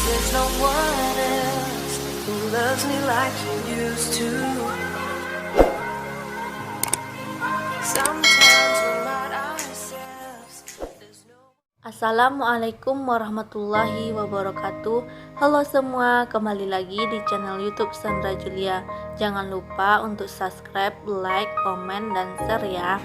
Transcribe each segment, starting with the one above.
There's no one else who loves me like you used to. Sometimes we're not ourselves. There's no... Assalamualaikum warahmatullahi wabarakatuh. Halo semua, kembali lagi di channel YouTube Sandra Julia. Jangan lupa untuk subscribe, like, komen, dan share ya.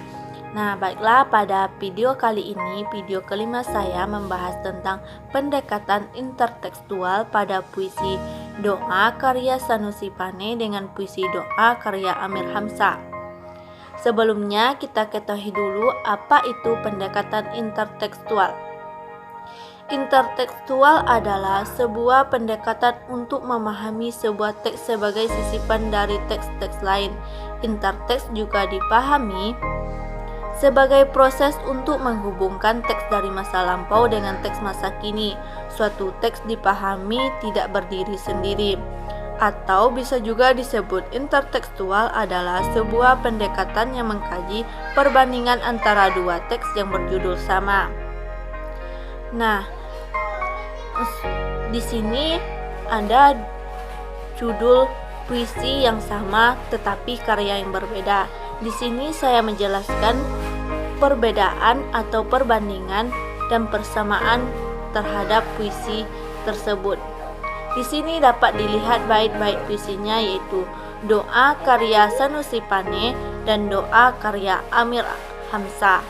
Nah, baiklah, pada video kali ini, video kelima saya membahas tentang pendekatan intertekstual pada puisi doa karya Sanusi Pane dengan puisi doa karya Amir Hamzah. Sebelumnya kita ketahui dulu apa itu pendekatan intertekstual. Intertekstual adalah sebuah pendekatan untuk memahami sebuah teks sebagai sisipan dari teks-teks lain. Interteks juga dipahami sebagai proses untuk menghubungkan teks dari masa lampau dengan teks masa kini. Suatu teks dipahami tidak berdiri sendiri. Atau bisa juga disebut intertekstual adalah sebuah pendekatan yang mengkaji perbandingan antara dua teks yang berjudul sama. Nah, di sini ada judul puisi yang sama tetapi karya yang berbeda. Di sini saya menjelaskan perbedaan atau perbandingan dan persamaan terhadap puisi tersebut. Di sini dapat dilihat bait-bait puisinya, yaitu doa karya Sanusi Pane dan doa karya Amir Hamzah.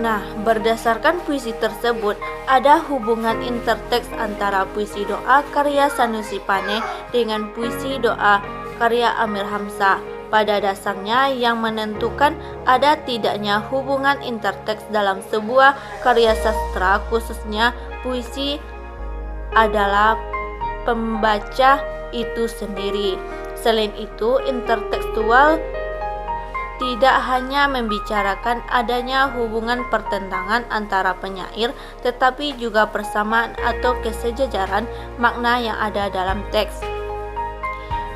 Nah, berdasarkan puisi tersebut, ada hubungan interteks antara puisi doa karya Sanusi Pane dengan puisi doa karya Amir Hamzah. Pada dasarnya, yang menentukan ada tidaknya hubungan interteks dalam sebuah karya sastra, khususnya puisi, adalah pembaca itu sendiri. Selain itu, intertekstual tidak hanya membicarakan adanya hubungan pertentangan antara penyair, tetapi juga persamaan atau kesejajaran makna yang ada dalam teks.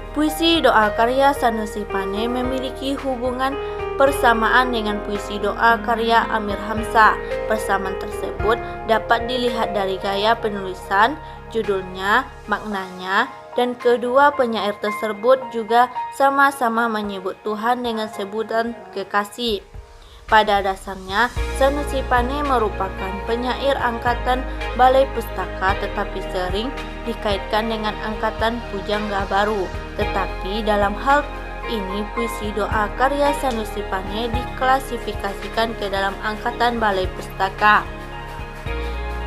Puisi doa karya Sanusi Pane memiliki hubungan persamaan dengan puisi doa karya Amir Hamzah. Persamaan tersebut dapat dilihat dari gaya penulisan, judulnya, maknanya, dan kedua penyair tersebut juga sama-sama menyebut Tuhan dengan sebutan kekasih. Pada dasarnya, Sanusi Pane merupakan penyair angkatan Balai Pustaka tetapi sering dikaitkan dengan angkatan Pujangga Baru. Tetapi dalam hal ini puisi doa karya Sanusi Pane diklasifikasikan ke dalam angkatan Balai Pustaka.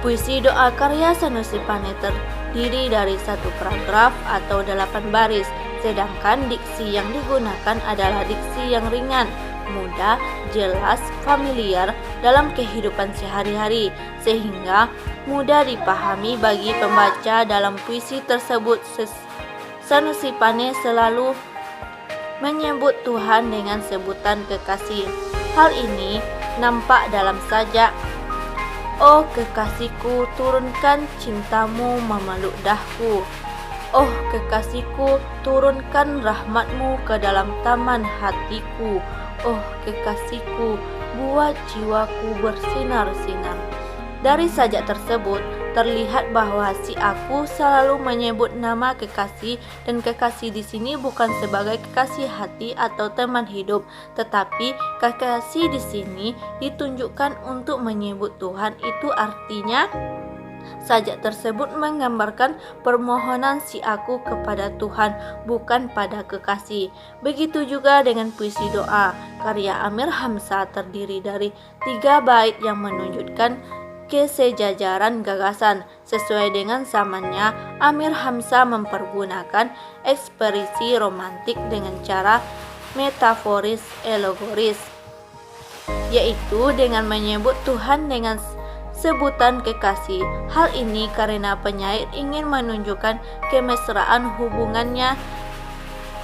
Puisi doa karya Sanusi Pane terdiri dari satu paragraf atau 8 baris, sedangkan diksi yang digunakan adalah diksi yang ringan, mudah, jelas, familiar dalam kehidupan sehari-hari, sehingga mudah dipahami bagi pembaca. Dalam puisi tersebut, Sanusi Pane selalu menyebut Tuhan dengan sebutan kekasih. Hal ini nampak dalam sajak, "Oh kekasihku, turunkan cintamu memeluk daku. Oh kekasihku, turunkan rahmatmu ke dalam taman hatiku. Oh kekasihku, buat jiwaku bersinar-sinar." Dari sajak tersebut terlihat bahwa si aku selalu menyebut nama kekasih, dan kekasih di sini bukan sebagai kekasih hati atau teman hidup, tetapi kekasih di sini ditunjukkan untuk menyebut Tuhan. Itu artinya sajak tersebut menggambarkan permohonan si aku kepada Tuhan, bukan pada kekasih. Begitu juga dengan puisi doa karya Amir Hamzah, terdiri dari 3 bait yang menunjukkan kesejajaran gagasan. Sesuai dengan zamannya, Amir Hamzah mempergunakan ekspresi romantik dengan cara metaforis alegoris, yaitu dengan menyebut Tuhan dengan sebutan kekasih. Hal ini karena penyair ingin menunjukkan kemesraan hubungannya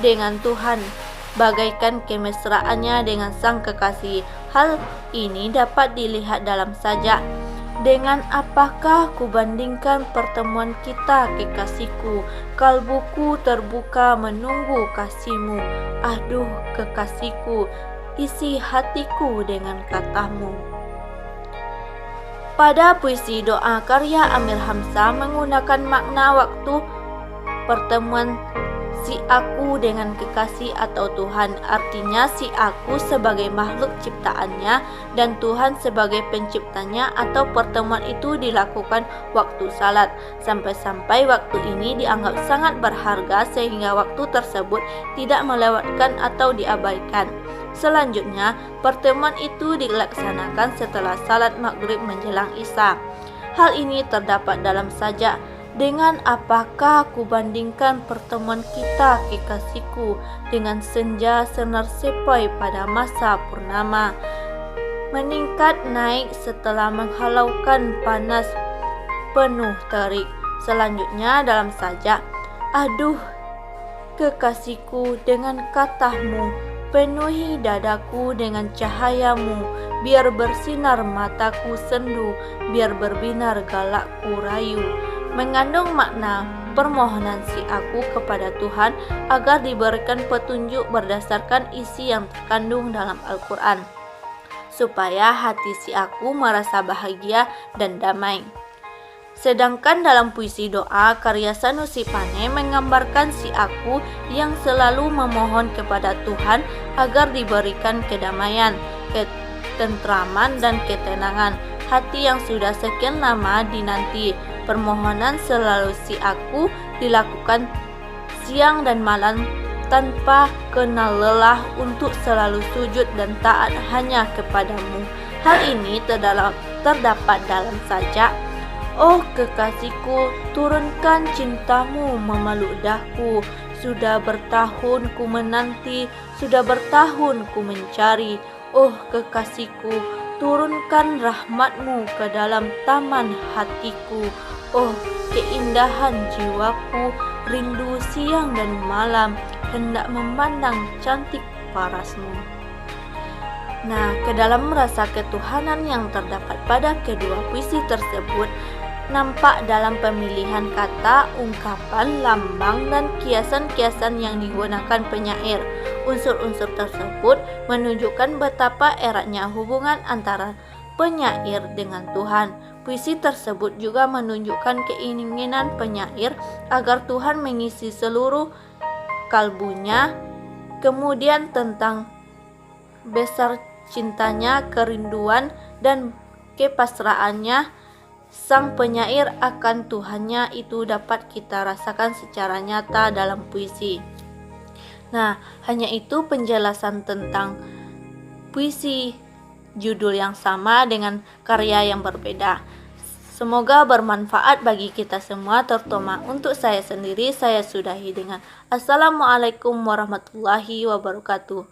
dengan Tuhan, bagaikan kemesraannya dengan sang kekasih. Hal ini dapat dilihat dalam sajak, "Dengan apakah kubandingkan pertemuan kita, kekasihku? Kalbuku terbuka menunggu kasihmu. Aduh kekasihku, isi hatiku dengan katamu." Pada puisi doa karya Amir Hamzah menggunakan makna waktu pertemuan si aku dengan kekasih atau Tuhan, artinya si aku sebagai makhluk ciptaannya dan Tuhan sebagai penciptanya, atau pertemuan itu dilakukan waktu salat. Sampai-sampai waktu ini dianggap sangat berharga sehingga waktu tersebut tidak melewatkan atau diabaikan. Selanjutnya, pertemuan itu dilaksanakan setelah salat maghrib menjelang Isya. Hal ini terdapat dalam sajak, dengan apakah aku bandingkan pertemuan kita kekasihku dengan senja senar sepai pada masa purnama, meningkat naik setelah menghalaukan panas penuh terik. Selanjutnya dalam sajak, aduh kekasihku dengan katamu, penuhi dadaku dengan cahayamu, biar bersinar mataku sendu, biar berbinar galakku rayu. Mengandung makna permohonan si aku kepada Tuhan agar diberikan petunjuk berdasarkan isi yang terkandung dalam Al-Quran, supaya hati si aku merasa bahagia dan damai. Sedangkan dalam puisi doa karya Sanusi Pane menggambarkan si aku yang selalu memohon kepada Tuhan agar diberikan kedamaian, ketentraman, dan ketenangan hati yang sudah sekian lama dinanti. Permohonan selalu si aku dilakukan siang dan malam tanpa kenal lelah untuk selalu sujud dan taat hanya kepadamu. Hal ini terdapat dalam sajak, oh kekasihku, turunkan cintamu memeluk daku. Sudah bertahun ku menanti, sudah bertahun ku mencari. Oh kekasihku, turunkan rahmatmu ke dalam taman hatiku. Oh keindahan jiwaku, rindu siang dan malam, hendak memandang cantik parasmu. Nah, ke dalam rasa ketuhanan yang terdapat pada kedua puisi tersebut nampak dalam pemilihan kata, ungkapan, lambang, dan kiasan-kiasan yang digunakan penyair. Unsur-unsur tersebut menunjukkan betapa eratnya hubungan antara penyair dengan Tuhan. Puisi tersebut juga menunjukkan keinginan penyair agar Tuhan mengisi seluruh kalbunya. Kemudian tentang besar cintanya, kerinduan, dan kepasrahannya sang penyair akan Tuhannya itu dapat kita rasakan secara nyata dalam puisi. Nah, hanya itu penjelasan tentang puisi judul yang sama dengan karya yang berbeda. Semoga bermanfaat bagi kita semua, terutama untuk saya sendiri. Saya sudahi dengan Assalamualaikum warahmatullahi wabarakatuh.